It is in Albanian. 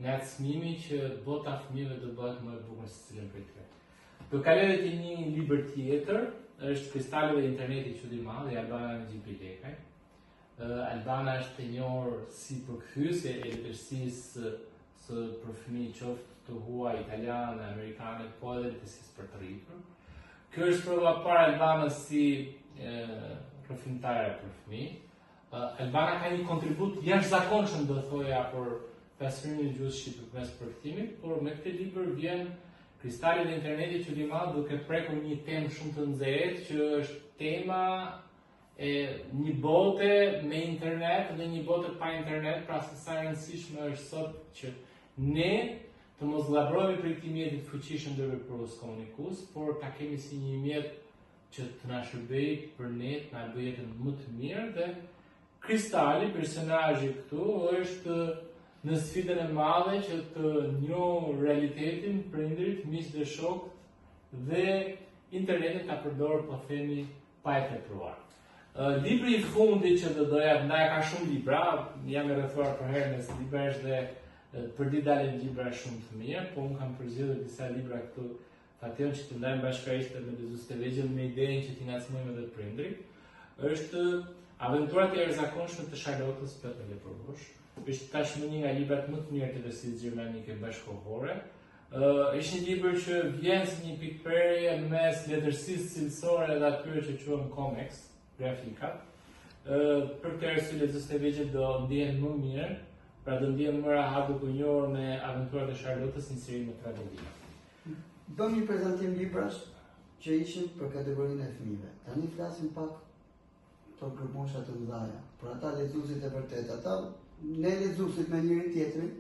nga çmimi që bota fëmijëve do bëhet më e bukur se cilën prej tyre. Do kaloj te një libër tjetër, është Kristaleve e internetit që di madh, i Albana Xhipilekaj. Albana është e njohur si përkthyese e letërsisë për fëmijë qoftë të huaj italianë, amerikane, po edhe letërsisë për të rritur. Kjo është prova para Albanës si rrëfimtare për fëmijë. Albana ka një kontribut jashtëzakonshëm do thoja për pasurimin e gjuhës shqipe përmes përkthimit, por me këtë libër vjen Kristali dhe interneti që di madh duke prekur një temë shumë të nxehtë që është tema e një bote me internet dhe një bote pa internet, pra se sa e rëndësishme është sot që ne të mos llabrojmë për këtë mjet të fuqishëm ndërveprues komunikues, por ta kemi si një mjet që të na shërbejë për ne, të na bëjë jetën më të mirë dhe Kristali, personazhi këtu, është në sfidën e madhe që të njohë realitetin, prindërit, miq dhe shokët dhe internetin ta përdorë po themi pa e tepruar. Libri i fundit që do doja, ndaj ka shumë libra, jam e rrethuar për herën e libra është dhe për ditë dalin libra shumë të mirë, po unë kam përzgjedhur disa libra këtu fatjon që të ndajmë bashkërisht me Bezus të Vegjël me idenë që t'i ngacmojmë edhe prindrit. Është Aventurat e jashtëzakonshme të Charlottës Peter Leporvosh. Është tashmë një nga librat më të mirë të letërsisë gjermanike bashkëkohore. Është një libër që vjen si një pikpyetje mes letërsisë cilësore dhe atyre që quhen comics, grafikat. Për këtë arsye Bezus të Vegjël do ndihen më mirë, pra do ndihen më rahat duke njohur me Aventurat e Charlottës një seri me tragedi. Bëm një prezantim librash që ishin për kategorinë e fëmijëve. Tani flasim pak për grupmosha të mëdha, për ata lexuesit e vërtet, ata ne lexuesit me njëri tjetrin,